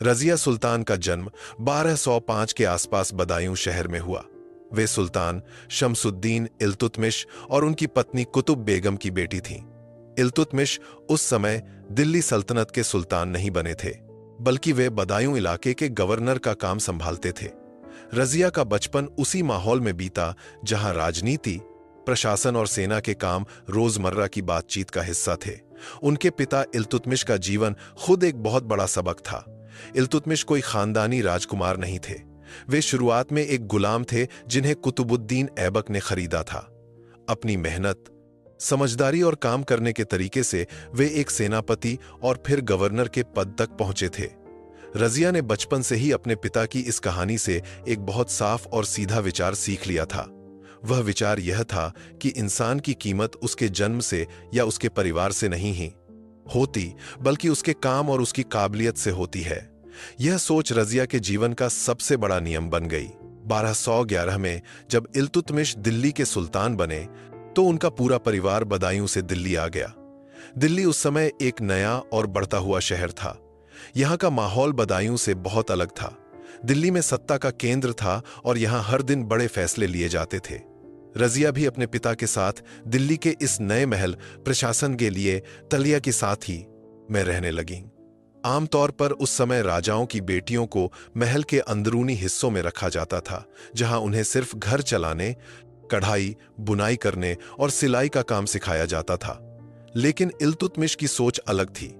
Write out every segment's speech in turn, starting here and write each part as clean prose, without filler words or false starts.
रजिया सुल्तान का जन्म 1205 के आसपास बदायूं शहर में हुआ। वे सुल्तान शमसुद्दीन इल्तुतमिश और उनकी पत्नी कुतुब बेगम की बेटी थीं। इल्तुतमिश उस समय दिल्ली सल्तनत के सुल्तान नहीं बने थे, बल्कि वे बदायूं इलाके के गवर्नर का काम संभालते थे। रजिया का बचपन उसी माहौल में बीता जहां राजनीति, प्रशासन और सेना के काम रोजमर्रा की बातचीत का हिस्सा थे। उनके पिता इल्तुतमिश का जीवन खुद एक बहुत बड़ा सबक था। इल्तुतमिश कोई खानदानी राजकुमार नहीं थे। वे शुरुआत में एक गुलाम थे जिन्हें कुतुबुद्दीन ऐबक ने खरीदा था। अपनी मेहनत, समझदारी और काम करने के तरीके से वे एक सेनापति और फिर गवर्नर के पद तक पहुंचे थे। रजिया ने बचपन से ही अपने पिता की इस कहानी से एक बहुत साफ और सीधा विचार सीख लिया था। वह विचार यह था कि इंसान की कीमत उसके जन्म से या उसके परिवार से नहीं ही होती, बल्कि उसके काम और उसकी काबिलियत से होती है। यह सोच रजिया के जीवन का सबसे बड़ा नियम बन गई। 1211 में जब इल्तुतमिश दिल्ली के सुल्तान बने, तो उनका पूरा परिवार बदायूं से दिल्ली आ गया। दिल्ली उस समय एक नया और बढ़ता हुआ शहर था। यहाँ का माहौल बदायूं से बहुत अलग था। दिल्ली में सत्ता का केंद्र था और यहाँ हर दिन बड़े फैसले लिए जाते थे। रजिया भी अपने पिता के साथ दिल्ली के इस नए महल प्रशासन के लिए तलिया के साथ ही में रहने लगी। आमतौर पर उस समय राजाओं की बेटियों को महल के अंदरूनी हिस्सों में रखा जाता था, जहां उन्हें सिर्फ घर चलाने, कढ़ाई, बुनाई करने और सिलाई का काम सिखाया जाता था। लेकिन इल्तुतमिश की सोच अलग थी।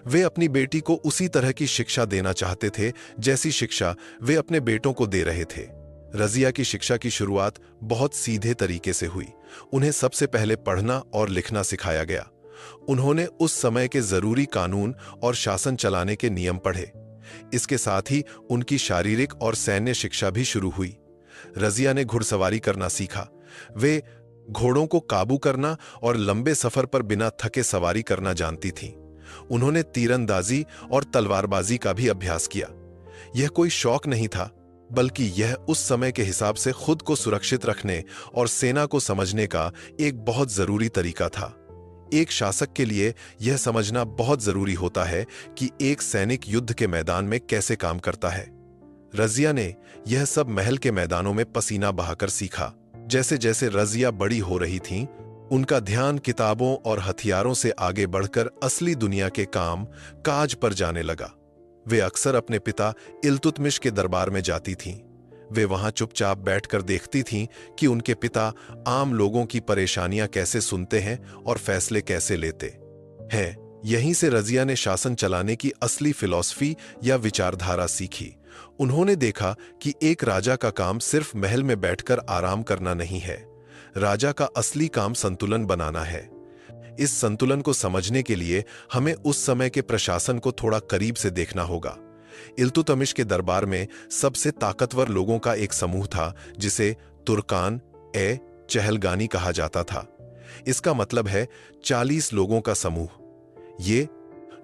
वे अपनी बेटी को उसी तरह की शिक्षा देना चाहते थे जैसी शिक्षा वे अपने बेटों को दे रहे थे। रजिया की शिक्षा की शुरुआत बहुत सीधे तरीके से हुई। उन्हें सबसे पहले पढ़ना और लिखना सिखाया गया। उन्होंने उस समय के जरूरी कानून और शासन चलाने के नियम पढ़े। इसके साथ ही उनकी शारीरिक और सैन्य शिक्षा भी शुरू हुई। रजिया ने घुड़सवारी करना सीखा। वे घोड़ों को काबू करना और लंबे सफर पर बिना थके सवारी करना जानती थीं। उन्होंने तीरंदाजी और तलवारबाजी का भी अभ्यास किया। यह कोई शौक नहीं था, बल्कि यह उस समय के हिसाब से खुद को सुरक्षित रखने और सेना को समझने का एक बहुत जरूरी तरीका था। एक शासक के लिए यह समझना बहुत जरूरी होता है कि एक सैनिक युद्ध के मैदान में कैसे काम करता है। रजिया ने यह सब महल के मैदानों में पसीना बहाकर सीखा। जैसे जैसे रजिया बड़ी हो रही थीं, उनका ध्यान किताबों और हथियारों से आगे बढ़कर असली दुनिया के काम काज पर जाने लगा। वे अक्सर अपने पिता इल्तुतमिश के दरबार में जाती थीं। वे वहां चुपचाप बैठकर देखती थीं कि उनके पिता आम लोगों की परेशानियां कैसे सुनते हैं और फैसले कैसे लेते हैं। यहीं से रजिया ने शासन चलाने की असली फिलॉसफी या विचारधारा सीखी। उन्होंने देखा कि एक राजा का काम सिर्फ महल में बैठकर आराम करना नहीं है। राजा का असली काम संतुलन बनाना है। इस संतुलन को समझने के लिए हमें उस समय के प्रशासन को थोड़ा करीब से देखना होगा। इल्तुतमिश के दरबार में सबसे ताकतवर लोगों का एक समूह था, जिसे तुर्कान ए चहलगानी कहा जाता था। इसका मतलब है 40 लोगों का समूह। ये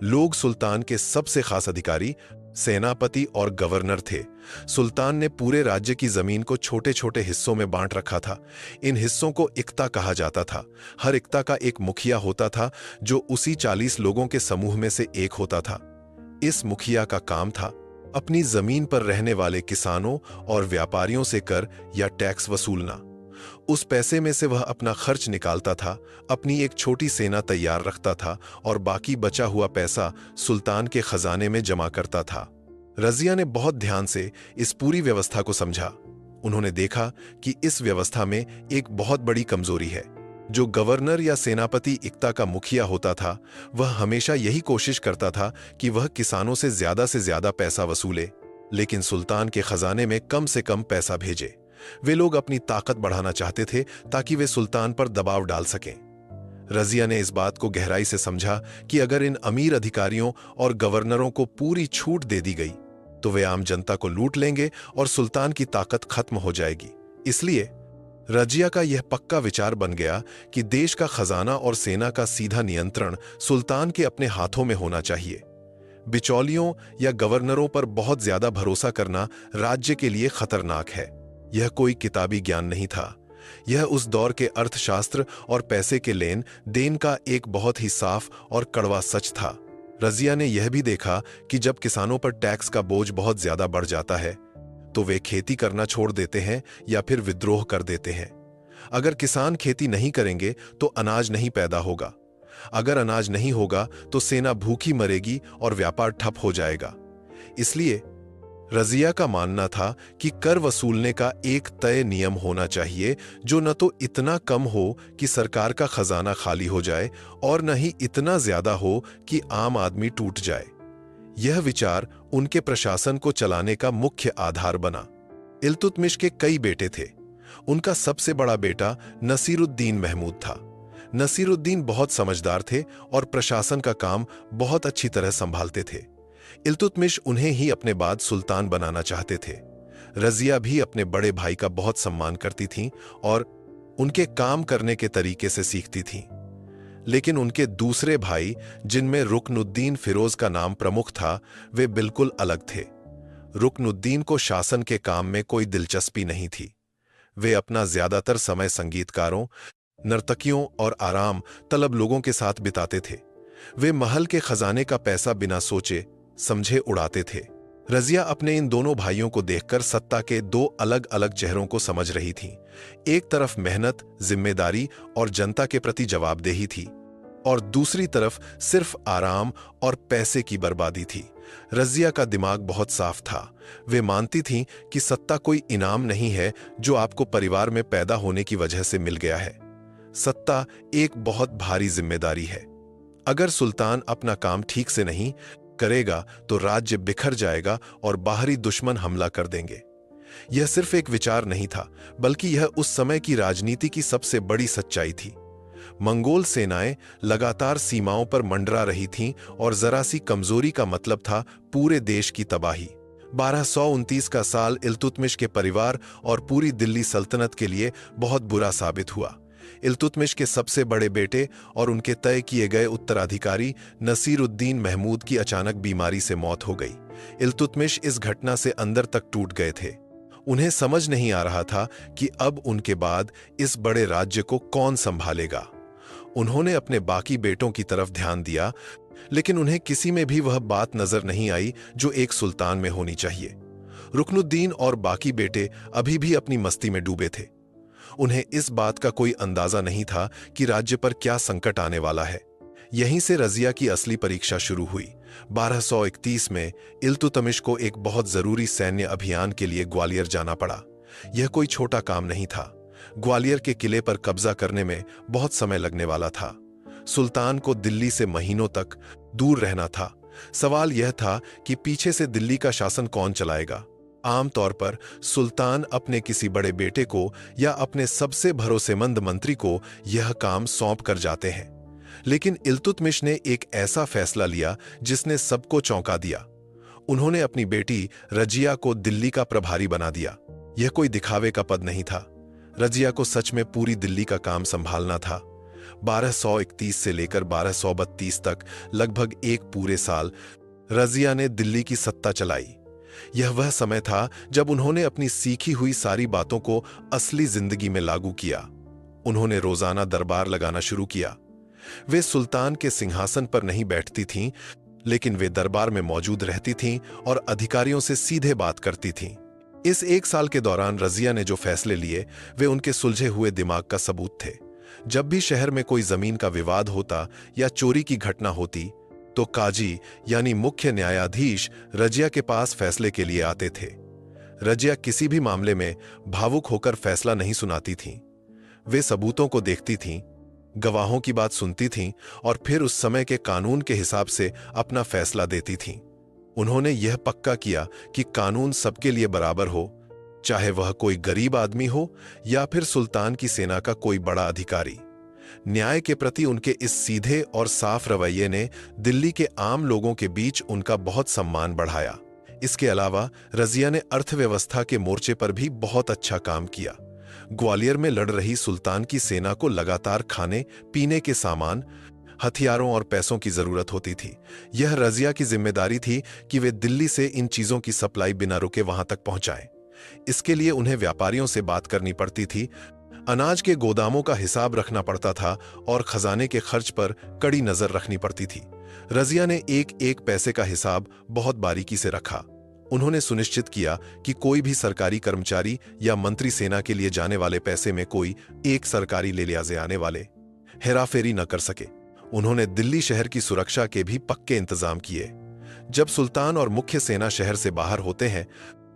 लोग सुल्तान के सबसे खास अधिकारी, सेनापति और गवर्नर थे। सुल्तान ने पूरे राज्य की जमीन को छोटे छोटे हिस्सों में बांट रखा था। इन हिस्सों को इक्ता कहा जाता था। हर इक्ता का एक मुखिया होता था, जो उसी 40 लोगों के समूह में से एक होता था। इस मुखिया का काम था अपनी जमीन पर रहने वाले किसानों और व्यापारियों से कर या टैक्स वसूलना। उस पैसे में से वह अपना खर्च निकालता था, अपनी एक छोटी सेना तैयार रखता था और बाकी बचा हुआ पैसा सुल्तान के खजाने में जमा करता था। रजिया ने बहुत ध्यान से इस पूरी व्यवस्था को समझा। उन्होंने देखा कि इस व्यवस्था में एक बहुत बड़ी कमजोरी है। जो गवर्नर या सेनापति इक्ता का मुखिया होता था, वह हमेशा यही कोशिश करता था कि वह किसानों से ज्यादा पैसा वसूले, लेकिन सुल्तान के खजाने में कम से कम पैसा भेजे। वे लोग अपनी ताकत बढ़ाना चाहते थे ताकि वे सुल्तान पर दबाव डाल सकें। रजिया ने इस बात को गहराई से समझा कि अगर इन अमीर अधिकारियों और गवर्नरों को पूरी छूट दे दी गई, तो वे आम जनता को लूट लेंगे और सुल्तान की ताकत खत्म हो जाएगी। इसलिए रजिया का यह पक्का विचार बन गया कि देश का खजाना और सेना का सीधा नियंत्रण सुल्तान के अपने हाथों में होना चाहिए। बिचौलियों या गवर्नरों पर बहुत ज्यादा भरोसा करना राज्य के लिए खतरनाक है। यह कोई किताबी ज्ञान नहीं था। यह उस दौर के अर्थशास्त्र और पैसे के लेन देन का एक बहुत ही साफ और कड़वा सच था। रजिया ने यह भी देखा कि जब किसानों पर टैक्स का बोझ बहुत ज्यादा बढ़ जाता है तो वे खेती करना छोड़ देते हैं या फिर विद्रोह कर देते हैं। अगर किसान खेती नहीं करेंगे तो अनाज नहीं पैदा होगा। अगर अनाज नहीं होगा तो सेना भूखी मरेगी और व्यापार ठप हो जाएगा। इसलिए रजिया का मानना था कि कर वसूलने का एक तय नियम होना चाहिए, जो न तो इतना कम हो कि सरकार का खजाना खाली हो जाए और न ही इतना ज्यादा हो कि आम आदमी टूट जाए। यह विचार उनके प्रशासन को चलाने का मुख्य आधार बना। इल्तुतमिश के कई बेटे थे। उनका सबसे बड़ा बेटा नसीरुद्दीन महमूद था। नसीरुद्दीन बहुत समझदार थे और प्रशासन का काम बहुत अच्छी तरह संभालते थे। इल्तुतमिश उन्हें ही अपने बाद सुल्तान बनाना चाहते थे। रजिया भी अपने बड़े भाई का बहुत सम्मान करती थीं और उनके काम करने के तरीके से सीखती थीं। लेकिन उनके दूसरे भाई, जिनमें रुकनुद्दीन फिरोज का नाम प्रमुख था, वे बिल्कुल अलग थे। रुकनुद्दीन को शासन के काम में कोई दिलचस्पी नहीं थी। वे अपना ज्यादातर समय संगीतकारों, नर्तकियों और आराम तलब लोगों के साथ बिताते थे। वे महल के खजाने का पैसा बिना सोचे समझे उड़ाते थे। रजिया अपने इन दोनों भाइयों को देखकर सत्ता के दो अलग अलग चेहरों को समझ रही थी। एक तरफ मेहनत, जिम्मेदारी और जनता के प्रति जवाबदेही थी और दूसरी तरफ सिर्फ आराम और पैसे की बर्बादी थी। रजिया का दिमाग बहुत साफ था। वे मानती थीं कि सत्ता कोई इनाम नहीं है जो आपको परिवार में पैदा होने की वजह से मिल गया है। सत्ता एक बहुत भारी जिम्मेदारी है। अगर सुल्तान अपना काम ठीक से नहीं करेगा तो राज्य बिखर जाएगा और बाहरी दुश्मन हमला कर देंगे। यह सिर्फ एक विचार नहीं था, बल्कि यह उस समय की राजनीति की सबसे बड़ी सच्चाई थी। मंगोल सेनाएं लगातार सीमाओं पर मंडरा रही थीं और जरा सी कमजोरी का मतलब था पूरे देश की तबाही। 1229 का साल इल्तुतमिश के परिवार और पूरी दिल्ली सल्तनत के लिए बहुत बुरा साबित हुआ। इल्तुतमिश के सबसे बड़े बेटे और उनके तय किए गए उत्तराधिकारी नसीरुद्दीन महमूद की अचानक बीमारी से मौत हो गई। इल्तुतमिश इस घटना से अंदर तक टूट गए थे। उन्हें समझ नहीं आ रहा था कि अब उनके बाद इस बड़े राज्य को कौन संभालेगा। उन्होंने अपने बाकी बेटों की तरफ ध्यान दिया, लेकिन उन्हें किसी में भी वह बात नजर नहीं आई जो एक सुल्तान में होनी चाहिए। रुकनुद्दीन और बाकी बेटे अभी भी अपनी मस्ती में डूबे थे। उन्हें इस बात का कोई अंदाजा नहीं था कि राज्य पर क्या संकट आने वाला है। यहीं से रजिया की असली परीक्षा शुरू हुई। 1231 में इल्तुतमिश को एक बहुत जरूरी सैन्य अभियान के लिए ग्वालियर जाना पड़ा। यह कोई छोटा काम नहीं था। ग्वालियर के किले पर कब्जा करने में बहुत समय लगने वाला था। सुल्तान को दिल्ली से महीनों तक दूर रहना था। सवाल यह था कि पीछे से दिल्ली का शासन कौन चलाएगा। आमतौर पर सुल्तान अपने किसी बड़े बेटे को या अपने सबसे भरोसेमंद मंत्री को यह काम सौंप कर जाते हैं, लेकिन इल्तुतमिश ने एक ऐसा फैसला लिया जिसने सबको चौंका दिया। उन्होंने अपनी बेटी रजिया को दिल्ली का प्रभारी बना दिया। यह कोई दिखावे का पद नहीं था। रजिया को सच में पूरी दिल्ली का काम संभालना था। 1231 से लेकर 1232 तक लगभग एक पूरे साल रजिया ने दिल्ली की सत्ता चलाई। यह वह समय था जब उन्होंने अपनी सीखी हुई सारी बातों को असली जिंदगी में लागू किया। उन्होंने रोजाना दरबार लगाना शुरू किया। वे सुल्तान के सिंहासन पर नहीं बैठती थीं, लेकिन वे दरबार में मौजूद रहती थीं और अधिकारियों से सीधे बात करती थीं। इस एक साल के दौरान रजिया ने जो फैसले लिए वे उनके सुलझे हुए दिमाग का सबूत थे। जब भी शहर में कोई जमीन का विवाद होता या चोरी की घटना होती तो काजी यानी मुख्य न्यायाधीश रजिया के पास फैसले के लिए आते थे। रजिया किसी भी मामले में भावुक होकर फैसला नहीं सुनाती थीं। वे सबूतों को देखती थीं, गवाहों की बात सुनती थीं और फिर उस समय के कानून के हिसाब से अपना फैसला देती थीं। उन्होंने यह पक्का किया कि कानून सबके लिए बराबर हो, चाहे वह कोई गरीब आदमी हो या फिर सुल्तान की सेना का कोई बड़ा अधिकारी। न्याय के प्रति उनके इस सीधे और साफ रवैये ने दिल्ली के आम लोगों के बीच उनका बहुत सम्मान बढ़ाया। इसके अलावा रजिया ने अर्थव्यवस्था के मोर्चे पर भी बहुत अच्छा काम किया। ग्वालियर में लड़ रही सुल्तान की सेना को लगातार खाने पीने के सामान, हथियारों और पैसों की जरूरत होती थी। यह रजिया की जिम्मेदारी थी कि वे दिल्ली से इन चीजों की सप्लाई बिना रुके वहां तक पहुंचाएं। इसके लिए उन्हें व्यापारियों से बात करनी पड़ती थी। अनाज के गोदामों का हिसाब रखना पड़ता था और खजाने के खर्च पर कड़ी नजर रखनी पड़ती थी। रजिया ने एक एक पैसे का हिसाब बहुत बारीकी से रखा। उन्होंने सुनिश्चित किया कि कोई भी सरकारी कर्मचारी या मंत्री सेना के लिए जाने वाले पैसे में कोई एक सरकारी ले लिया आने वाले हेराफेरी न कर सके। उन्होंने दिल्ली शहर की सुरक्षा के भी पक्के इंतजाम किए। जब सुल्तान और मुख्य सेना शहर से बाहर होते हैं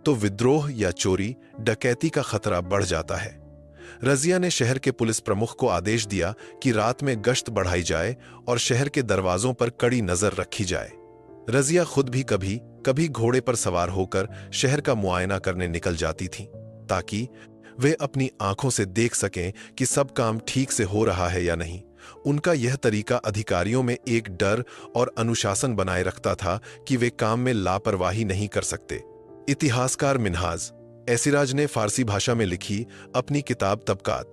तो विद्रोह या चोरी डकैती का खतरा बढ़ जाता है। रजिया ने शहर के पुलिस प्रमुख को आदेश दिया कि रात में गश्त बढ़ाई जाए और शहर के दरवाजों पर कड़ी नजर रखी जाए। रजिया खुद भी कभी कभी घोड़े पर सवार होकर शहर का मुआयना करने निकल जाती थीं, ताकि वे अपनी आंखों से देख सकें कि सब काम ठीक से हो रहा है या नहीं। उनका यह तरीका अधिकारियों में एक डर और अनुशासन बनाए रखता था कि वे काम में लापरवाही नहीं कर सकते। इतिहासकार मिन्हाज ऐसिराज ने फारसी भाषा में लिखी अपनी किताब तबकात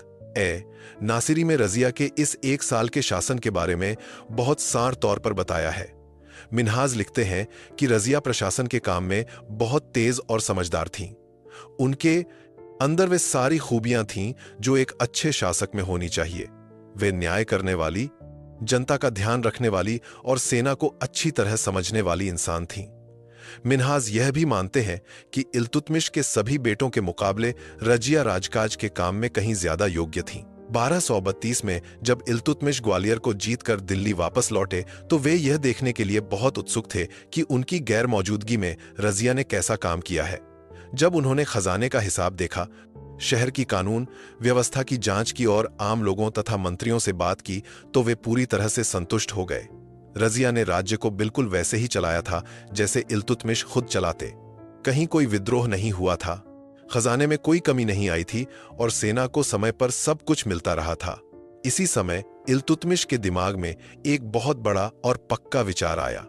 नासिरी में रजिया के इस एक साल के शासन के बारे में बहुत सार तौर पर बताया है। मिन्हाज लिखते हैं कि रजिया प्रशासन के काम में बहुत तेज और समझदार थीं। उनके अंदर वे सारी खूबियां थीं जो एक अच्छे शासक में होनी चाहिए। वे न्याय करने वाली, जनता का ध्यान रखने वाली और सेना को अच्छी तरह समझने वाली इंसान थीं। मिन्हाज यह भी मानते हैं कि इल्तुतमिश के सभी बेटों के मुकाबले रजिया राजकाज के काम में कहीं ज्यादा योग्य थीं। 1232 में जब इल्तुतमिश ग्वालियर को जीतकर दिल्ली वापस लौटे तो वे यह देखने के लिए बहुत उत्सुक थे कि उनकी गैर मौजूदगी में रजिया ने कैसा काम किया है। जब उन्होंने खजाने का हिसाब देखा, शहर की कानून व्यवस्था की जांच की और आम लोगों तथा मंत्रियों से बात की तो वे पूरी तरह से संतुष्ट हो गए। रजिया ने राज्य को बिल्कुल वैसे ही चलाया था जैसे इल्तुतमिश खुद चलाते। कहीं कोई विद्रोह नहीं हुआ था, खजाने में कोई कमी नहीं आई थी और सेना को समय पर सब कुछ मिलता रहा था। इसी समय इल्तुतमिश के दिमाग में एक बहुत बड़ा और पक्का विचार आया।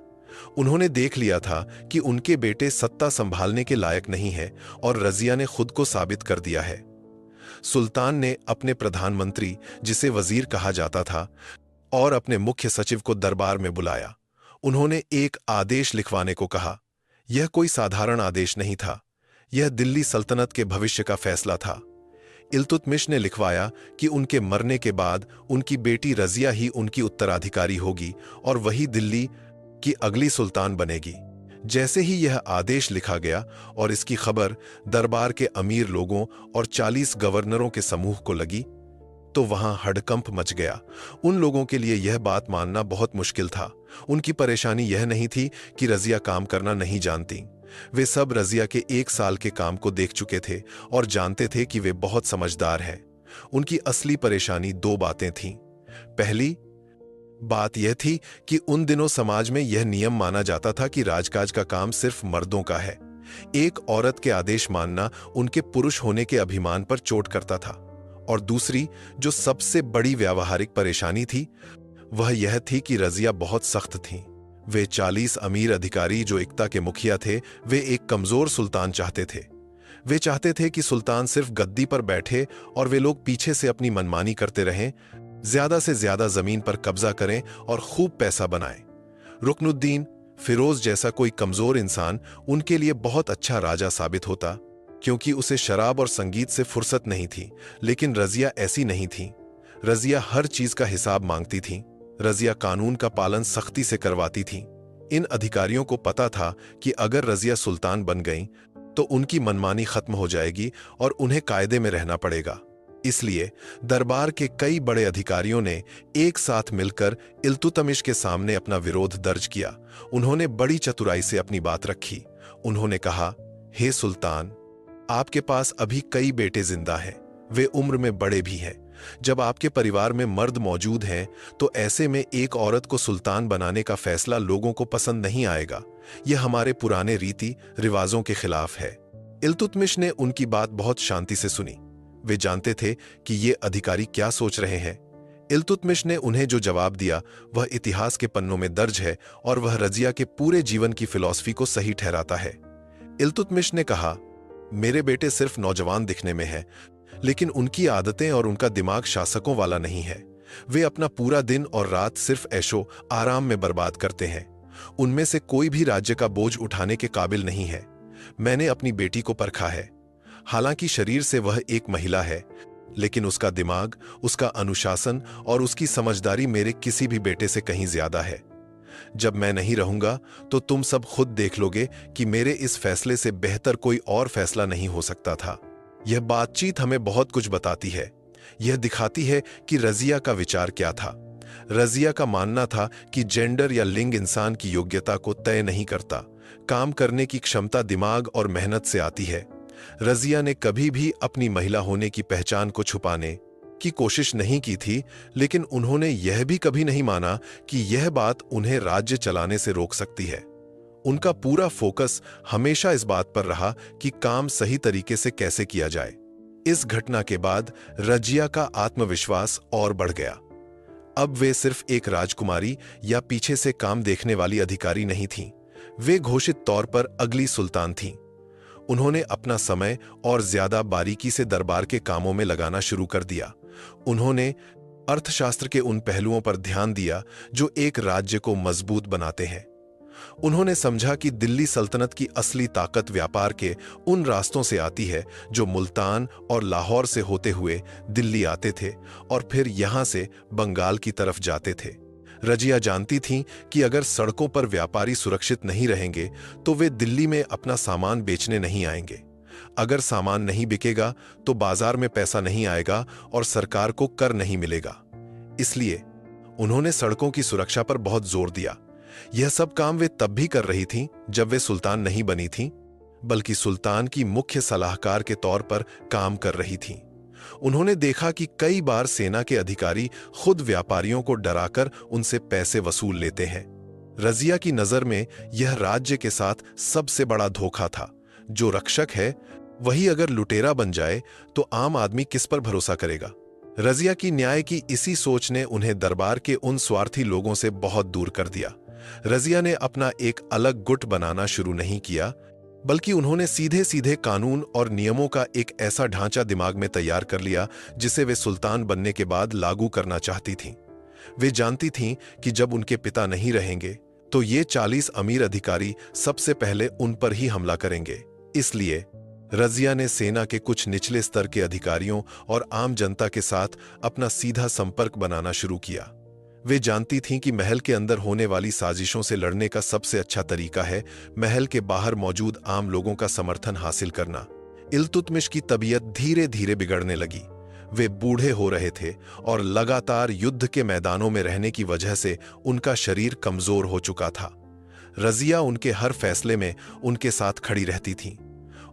उन्होंने देख लिया था कि उनके बेटे सत्ता संभालने के लायक नहीं है और रजिया ने खुद को साबित कर दिया है। सुल्तान ने अपने प्रधानमंत्री, जिसे वजीर कहा जाता था, और अपने मुख्य सचिव को दरबार में बुलाया। उन्होंने एक आदेश लिखवाने को कहा। यह कोई साधारण आदेश नहीं था, यह दिल्ली सल्तनत के भविष्य का फैसला था। इल्तुतमिश ने लिखवाया कि उनके मरने के बाद उनकी बेटी रजिया ही उनकी उत्तराधिकारी होगी और वही दिल्ली की अगली सुल्तान बनेगी। जैसे ही यह आदेश लिखा गया और इसकी खबर दरबार के अमीर लोगों और 40 गवर्नरों के समूह को लगी तो वहां हड़कंप मच गया। उन लोगों के लिए यह बात मानना बहुत मुश्किल था। उनकी परेशानी यह नहीं थी कि रजिया काम करना नहीं जानती। वे सब रजिया के एक साल के काम को देख चुके थे और जानते थे कि वे बहुत समझदार हैं। उनकी असली परेशानी दो बातें थीं। पहली बात यह थी कि उन दिनों समाज में यह नियम माना जाता था कि राजकाज का काम सिर्फ मर्दों का है। एक औरत के आदेश मानना उनके पुरुष होने के अभिमान पर चोट करता था। और दूसरी, जो सबसे बड़ी व्यावहारिक परेशानी थी, वह यह थी कि रजिया बहुत सख्त थीं। वे 40 अमीर अधिकारी जो इक्ता के मुखिया थे, वे एक कमजोर सुल्तान चाहते थे। वे चाहते थे कि सुल्तान सिर्फ गद्दी पर बैठे और वे लोग पीछे से अपनी मनमानी करते रहें, ज्यादा से ज्यादा जमीन पर कब्जा करें और खूब पैसा बनाएं। रुकनुद्दीन फिरोज जैसा कोई कमजोर इंसान उनके लिए बहुत अच्छा राजा साबित होता, क्योंकि उसे शराब और संगीत से फुर्सत नहीं थी। लेकिन रजिया ऐसी नहीं थी। रजिया हर चीज का हिसाब मांगती थी। रजिया कानून का पालन सख्ती से करवाती थी। इन अधिकारियों को पता था कि अगर रजिया सुल्तान बन गईं तो उनकी मनमानी खत्म हो जाएगी और उन्हें कायदे में रहना पड़ेगा। इसलिए दरबार के कई बड़े अधिकारियों ने एक साथ मिलकर इल्तुतमिश के सामने अपना विरोध दर्ज किया। उन्होंने बड़ी चतुराई से अपनी बात रखी। उन्होंने कहा, हे सुल्तान, आपके पास अभी कई बेटे जिंदा हैं, वे उम्र में बड़े भी हैं। जब आपके परिवार में मर्द मौजूद हैं तो ऐसे में एक औरत को सुल्तान बनाने का फैसला लोगों को पसंद नहीं आएगा। यह हमारे पुराने रीति रिवाजों के खिलाफ है। इल्तुतमिश ने उनकी बात बहुत शांति से सुनी। वे जानते थे कि ये अधिकारी क्या सोच रहे हैं। इल्तुतमिश ने उन्हें जो जवाब दिया वह इतिहास के पन्नों में दर्ज है और वह रजिया के पूरे जीवन की फिलॉसफी को सही ठहराता है। इल्तुतमिश ने कहा, मेरे बेटे सिर्फ नौजवान दिखने में है, लेकिन उनकी आदतें और उनका दिमाग शासकों वाला नहीं है। वे अपना पूरा दिन और रात सिर्फ ऐशो आराम में बर्बाद करते हैं। उनमें से कोई भी राज्य का बोझ उठाने के काबिल नहीं है। मैंने अपनी बेटी को परखा है। हालांकि शरीर से वह एक महिला है, लेकिन उसका दिमाग, उसका अनुशासन और उसकी समझदारी मेरे किसी भी बेटे से कहीं ज्यादा है। जब मैं नहीं रहूंगा तो तुम सब खुद देख लोगे कि मेरे इस फैसले से बेहतर कोई और फैसला नहीं हो सकता था। यह बातचीत हमें बहुत कुछ बताती है। यह दिखाती है कि रजिया का विचार क्या था। रजिया का मानना था कि जेंडर या लिंग इंसान की योग्यता को तय नहीं करता, काम करने की क्षमता दिमाग और मेहनत से आती है। रजिया ने कभी भी अपनी महिला होने की पहचान को छुपाने की कोशिश नहीं की थी, लेकिन उन्होंने यह भी कभी नहीं माना कि यह बात उन्हें राज्य चलाने से रोक सकती है। उनका पूरा फोकस हमेशा इस बात पर रहा कि काम सही तरीके से कैसे किया जाए। इस घटना के बाद रजिया का आत्मविश्वास और बढ़ गया। अब वे सिर्फ एक राजकुमारी या पीछे से काम देखने वाली अधिकारी नहीं थीं, वे घोषित तौर पर अगली सुल्तान थीं। उन्होंने अपना समय और ज्यादा बारीकी से दरबार के कामों में लगाना शुरू कर दिया। उन्होंने अर्थशास्त्र के उन पहलुओं पर ध्यान दिया जो एक राज्य को मजबूत बनाते हैं। उन्होंने समझा कि दिल्ली सल्तनत की असली ताकत व्यापार के उन रास्तों से आती है जो मुल्तान और लाहौर से होते हुए दिल्ली आते थे और फिर यहां से बंगाल की तरफ जाते थे। रजिया जानती थीं कि अगर सड़कों पर व्यापारी सुरक्षित नहीं रहेंगे तो वे दिल्ली में अपना सामान बेचने नहीं आएंगे। अगर सामान नहीं बिकेगा तो बाजार में पैसा नहीं आएगा और सरकार को कर नहीं मिलेगा। इसलिए उन्होंने सड़कों की सुरक्षा पर बहुत जोर दिया। यह सब काम वे तब भी कर रही थीं जब वे सुल्तान नहीं बनी थीं, बल्कि सुल्तान की मुख्य सलाहकार के तौर पर काम कर रही थीं। उन्होंने देखा कि कई बार सेना के अधिकारी खुद व्यापारियों को डराकर उनसे पैसे वसूल लेते हैं। रजिया की नजर में यह राज्य के साथ सबसे बड़ा धोखा था। जो रक्षक है वही अगर लुटेरा बन जाए तो आम आदमी किस पर भरोसा करेगा। रजिया की न्याय की इसी सोच ने उन्हें दरबार के उन स्वार्थी लोगों से बहुत दूर कर दिया। रजिया ने अपना एक अलग गुट बनाना शुरू नहीं किया, बल्कि उन्होंने सीधे सीधे कानून और नियमों का एक ऐसा ढांचा दिमाग में तैयार कर लिया जिसे वे सुल्तान बनने के बाद लागू करना चाहती थीं। वे जानती थीं कि जब उनके पिता नहीं रहेंगे तो ये 40 अमीर अधिकारी सबसे पहले उन पर ही हमला करेंगे। इसलिए रजिया ने सेना के कुछ निचले स्तर के अधिकारियों और आम जनता के साथ अपना सीधा संपर्क बनाना शुरू किया। वे जानती थीं कि महल के अंदर होने वाली साजिशों से लड़ने का सबसे अच्छा तरीका है महल के बाहर मौजूद आम लोगों का समर्थन हासिल करना। इल्तुतमिश की तबीयत धीरे धीरे बिगड़ने लगी। वे बूढ़े हो रहे थे और लगातार युद्ध के मैदानों में रहने की वजह से उनका शरीर कमजोर हो चुका था। रजिया उनके हर फैसले में उनके साथ खड़ी रहती थीं।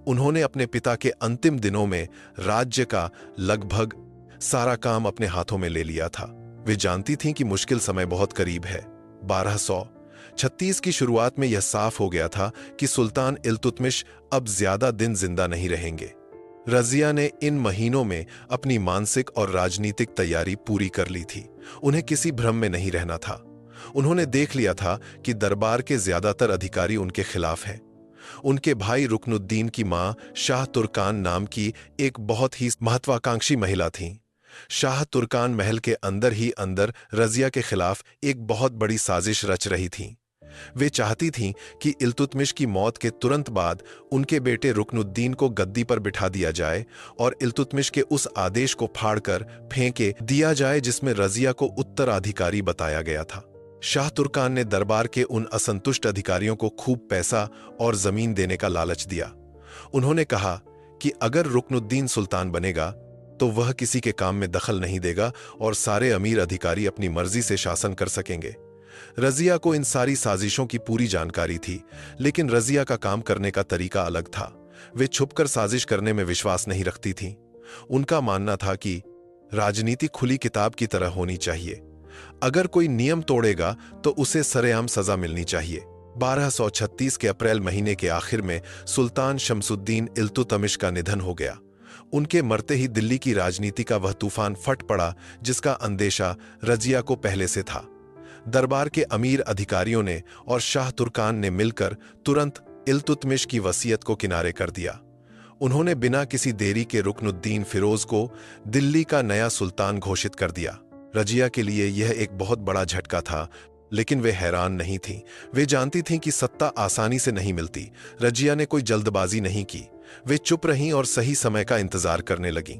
उन्होंने अपने पिता के अंतिम दिनों में राज्य का लगभग सारा काम अपने हाथों में ले लिया था। वे जानती थीं कि मुश्किल समय बहुत करीब है। 1236 की शुरुआत में यह साफ हो गया था कि सुल्तान इल्तुतमिश अब ज्यादा दिन जिंदा नहीं रहेंगे। रजिया ने इन महीनों में अपनी मानसिक और राजनीतिक तैयारी पूरी कर ली थी। उन्हें किसी भ्रम में नहीं रहना था। उन्होंने देख लिया था कि दरबार के ज्यादातर अधिकारी उनके खिलाफ हैं। उनके भाई रुकनुद्दीन की मां शाह तुर्कान नाम की एक बहुत ही महत्वाकांक्षी महिला थीं। शाह तुर्कान महल के अंदर ही अंदर रजिया के खिलाफ एक बहुत बड़ी साजिश रच रही थीं। वे चाहती थीं कि इल्तुतमिश की मौत के तुरंत बाद उनके बेटे रुकनुद्दीन को गद्दी पर बिठा दिया जाए और इल्तुतमिश के उस आदेश को फाड़कर फेंके दिया जाए जिसमें रजिया को उत्तराधिकारी बताया गया था। शाह तुर्कान ने दरबार के उन असंतुष्ट अधिकारियों को खूब पैसा और जमीन देने का लालच दिया। उन्होंने कहा कि अगर रुकनुद्दीन सुल्तान बनेगा तो वह किसी के काम में दखल नहीं देगा और सारे अमीर अधिकारी अपनी मर्जी से शासन कर सकेंगे। रजिया को इन सारी साजिशों की पूरी जानकारी थी, लेकिन रजिया का काम करने का तरीका अलग था। वे छुपकर साजिश करने में विश्वास नहीं रखती थीं। उनका मानना था कि राजनीति खुली किताब की तरह होनी चाहिए। अगर कोई नियम तोड़ेगा तो उसे सरेआम सजा मिलनी चाहिए। 1236 के अप्रैल महीने के आखिर में सुल्तान शमसुद्दीन इल्तुतमिश का निधन हो गया। उनके मरते ही दिल्ली की राजनीति का वह तूफान फट पड़ा जिसका अंदेशा रजिया को पहले से था। दरबार के अमीर अधिकारियों ने और शाह तुर्कान ने मिलकर तुरंत इल्तुतमिश की वसीयत को किनारे कर दिया। उन्होंने बिना किसी देरी के रुकनुद्दीन फिरोज को दिल्ली का नया सुल्तान घोषित कर दिया। रजिया के लिए यह एक बहुत बड़ा झटका था, लेकिन वे हैरान नहीं थीं। वे जानती थीं कि सत्ता आसानी से नहीं मिलती। रजिया ने कोई जल्दबाजी नहीं की। वे चुप रहीं और सही समय का इंतजार करने लगीं।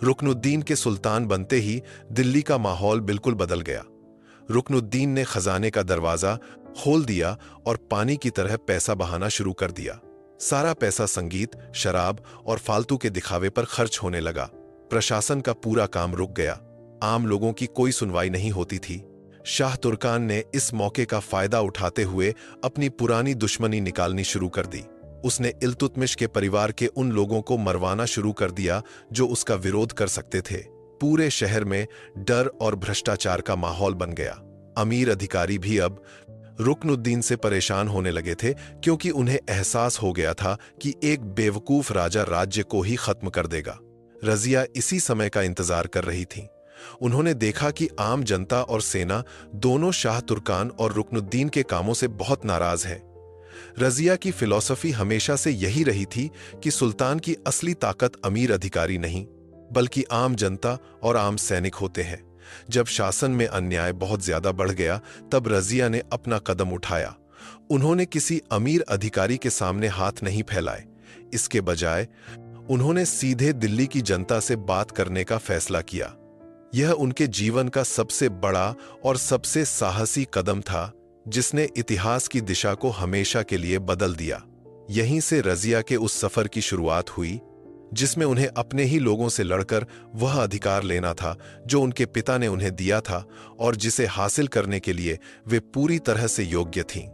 रुकनुद्दीन के सुल्तान बनते ही दिल्ली का माहौल बिल्कुल बदल गया। रुकनुद्दीन ने खजाने का दरवाजा खोल दिया और पानी की तरह पैसा बहाना शुरू कर दिया। सारा पैसा संगीत, शराब और फालतू के दिखावे पर खर्च होने लगा। प्रशासन का पूरा काम रुक गया। आम लोगों की कोई सुनवाई नहीं होती थी। शाह तुर्कान ने इस मौके का फायदा उठाते हुए अपनी पुरानी दुश्मनी निकालनी शुरू कर दी। उसने इल्तुतमिश के परिवार के उन लोगों को मरवाना शुरू कर दिया जो उसका विरोध कर सकते थे। पूरे शहर में डर और भ्रष्टाचार का माहौल बन गया। अमीर अधिकारी भी अब रुकनुद्दीन से परेशान होने लगे थे, क्योंकि उन्हें एहसास हो गया था कि एक बेवकूफ राजा राज्य को ही खत्म कर देगा। रजिया इसी समय का इंतजार कर रही थी। उन्होंने देखा कि आम जनता और सेना दोनों शाह तुर्कान और रुकनुद्दीन के कामों से बहुत नाराज है। रजिया की फिलॉसफी हमेशा से यही रही थी कि सुल्तान की असली ताकत अमीर अधिकारी नहीं, बल्कि आम जनता और आम सैनिक होते हैं। जब शासन में अन्याय बहुत ज्यादा बढ़ गया, तब रजिया ने अपना कदम उठाया। उन्होंने किसी अमीर अधिकारी के सामने हाथ नहीं फैलाए। इसके बजाय उन्होंने सीधे दिल्ली की जनता से बात करने का फैसला किया। यह उनके जीवन का सबसे बड़ा और सबसे साहसी कदम था, जिसने इतिहास की दिशा को हमेशा के लिए बदल दिया। यहीं से रजिया के उस सफर की शुरुआत हुई, जिसमें उन्हें अपने ही लोगों से लड़कर वह अधिकार लेना था जो उनके पिता ने उन्हें दिया था और जिसे हासिल करने के लिए वे पूरी तरह से योग्य थीं।